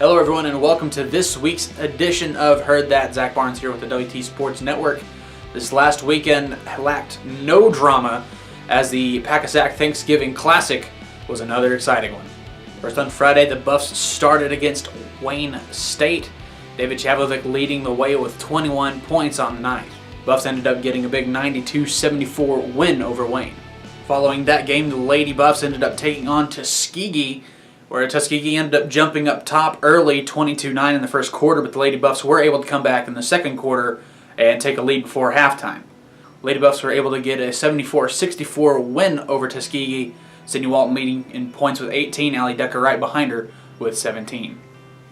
Hello everyone and welcome to this week's edition of Heard That. Zach Barnes here with the WT Sports Network. This last weekend lacked no drama as the Pack-A-Sack Thanksgiving Classic was another exciting one. First on Friday, the Buffs started against Wayne State. David Chavovic leading the way with 21 points on the night. Buffs ended up getting a big 92-74 win over Wayne. Following that game, the Lady Buffs ended up taking on Tuskegee, where Tuskegee ended up jumping up top early, 22-9 in the first quarter, but the Lady Buffs were able to come back in the second quarter and take a lead before halftime. Lady Buffs were able to get a 74-64 win over Tuskegee, Sydney Walton leading in points with 18, Allie Decker right behind her with 17.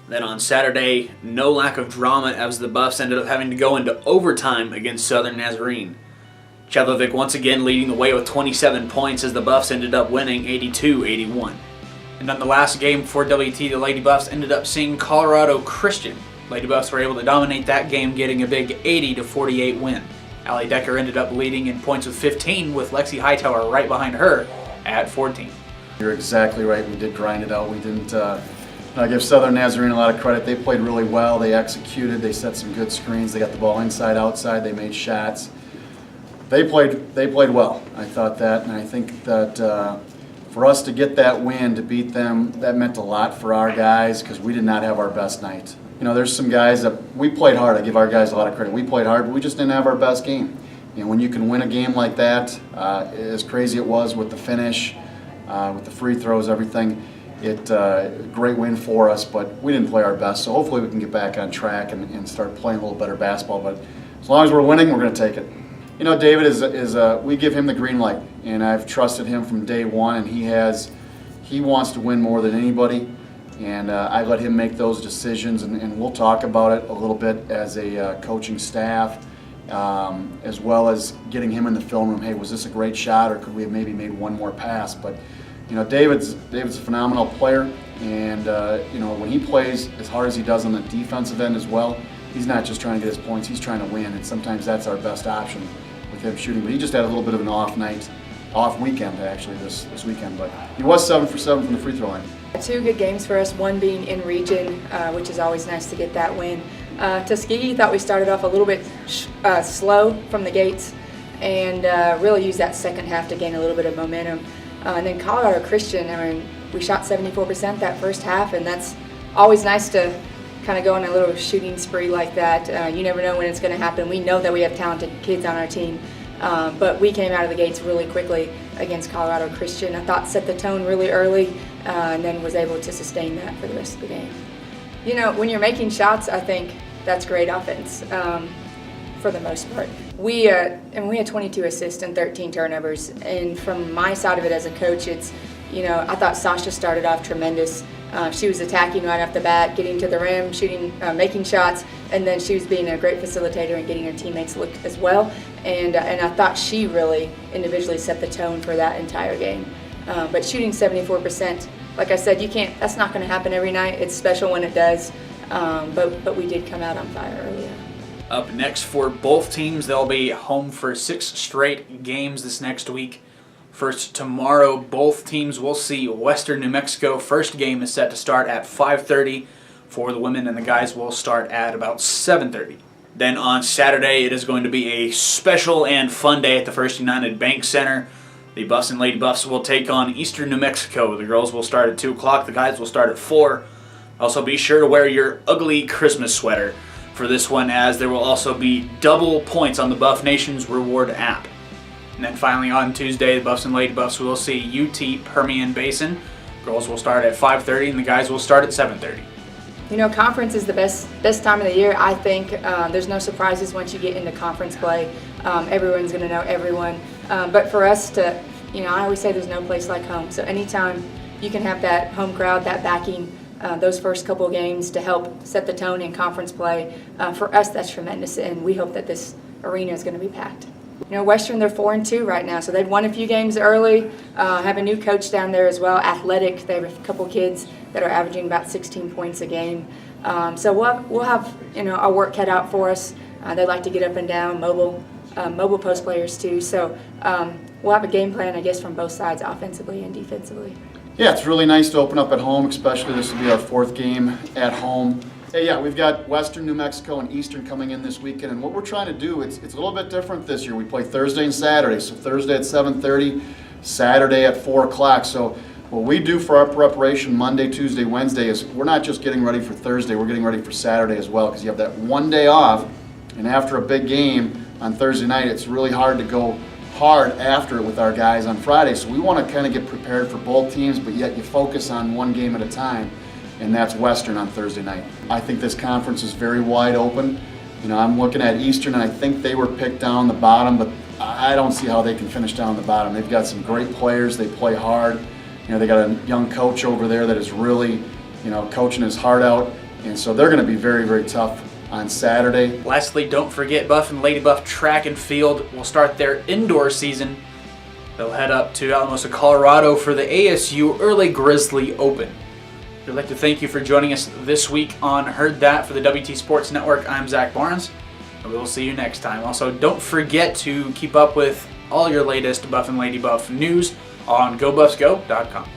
Then on Saturday, no lack of drama as the Buffs ended up having to go into overtime against Southern Nazarene. Chavovic once again leading the way with 27 points as the Buffs ended up winning 82-81. And on the last game for WT, the Lady Buffs ended up seeing Colorado Christian. Lady Buffs were able to dominate that game, getting a big 80-48 win. Allie Decker ended up leading in points with 15, with Lexi Hightower right behind her at 14. You're exactly right. We did grind it out. We didn't give Southern Nazarene a lot of credit. They played really well. They executed. They set some good screens. They got the ball inside, outside. They made shots. They played well. I thought that, and I think that for us to get that win, to beat them, that meant a lot for our guys because we did not have our best night. You know, there's some guys that we played hard. I give our guys a lot of credit. We played hard, but we just didn't have our best game. You know, when you can win a game like that, as crazy it was with the finish, with the free throws, everything, great win for us, but we didn't play our best. So hopefully we can get back on track and start playing a little better basketball. But as long as we're winning, we're going to take it. You know, David we give him the green light, and I've trusted him from day one, and he wants to win more than anybody, and I let him make those decisions, and we'll talk about it a little bit as a coaching staff, as well as getting him in the film room. Hey, was this a great shot, or could we have maybe made one more pass? But you know, David's a phenomenal player, and you know, when he plays as hard as he does on the defensive end as well, he's not just trying to get his points, he's trying to win, and sometimes that's our best option with him shooting. But he just had a little bit of an off weekend actually this weekend, but he was 7 for 7 from the free throw line. Two good games for us, one being in region, which is always nice to get that win. Tuskegee thought we started off a little bit slow from the gates and really used that second half to gain a little bit of momentum. And then Colorado Christian, I mean, we shot 74% that first half, and that's always nice to kind of go on a little shooting spree like that. You never know when it's going to happen. We know that we have talented kids on our team, but we came out of the gates really quickly against Colorado Christian. I thought set the tone really early and then was able to sustain that for the rest of the game. You know, when you're making shots, I think that's great offense for the most part. We had 22 assists and 13 turnovers, and from my side of it as a coach, it's, you know, I thought Sasha started off tremendous. She was attacking right off the bat, getting to the rim, shooting, making shots, and then she was being a great facilitator and getting her teammates look as well. And I thought she really individually set the tone for that entire game. But shooting 74%, like I said, that's not going to happen every night. It's special when it does. But we did come out on fire earlier. Up next for both teams, they'll be home for 6 straight games this next week. First, tomorrow, both teams will see Western New Mexico. First game is set to start at 5:30 for the women, and the guys will start at about 7:30. Then on Saturday, it is going to be a special and fun day at the First United Bank Center. The Buffs and Lady Buffs will take on Eastern New Mexico. The girls will start at 2 o'clock. The guys will start at 4. Also, be sure to wear your ugly Christmas sweater for this one, as there will also be double points on the Buff Nation's reward app. And then finally on Tuesday, the Buffs and Lady Buffs will see UT Permian Basin. Girls will start at 5:30 and the guys will start at 7:30. You know, conference is the best time of the year. I think there's no surprises once you get into conference play. Everyone's going to know everyone. But for us to, you know, I always say there's no place like home. So anytime you can have that home crowd, that backing, those first couple of games to help set the tone in conference play, for us that's tremendous, and we hope that this arena is going to be packed. You know, Western, they're 4-2 right now, so they've won a few games early. Have a new coach down there as well, athletic. They have a couple kids that are averaging about 16 points a game. So we'll have, you know, our work cut out for us. They like to get up and down, mobile post players too. So we'll have a game plan, I guess, from both sides, offensively and defensively. Yeah, it's really nice to open up at home, especially this will be our 4th game at home. Hey, yeah, we've got Western New Mexico and Eastern coming in this weekend, and what we're trying to do, it's a little bit different this year. We play Thursday and Saturday, so Thursday at 7:30, Saturday at 4 o'clock. So what we do for our preparation Monday, Tuesday, Wednesday is we're not just getting ready for Thursday, we're getting ready for Saturday as well, because you have that one day off, and after a big game on Thursday night, it's really hard to go hard after it with our guys on Friday. So we want to kind of get prepared for both teams, but yet you focus on one game at a time, and that's Western on Thursday night. I think this conference is very wide open. You know, I'm looking at Eastern, and I think they were picked down the bottom, but I don't see how they can finish down the bottom. They've got some great players. They play hard. You know, they got a young coach over there that is really, you know, coaching his heart out, and so they're going to be very, very tough on Saturday. Lastly, don't forget Buff and Lady Buff Track and Field will start their indoor season. They'll head up to Alamosa, Colorado for the ASU Early Grizzly Open. We'd like to thank you for joining us this week on Heard That for the WT Sports Network. I'm Zach Barnes, and we will see you next time. Also, don't forget to keep up with all your latest Buff and Lady Buff news on GoBuffsGo.com.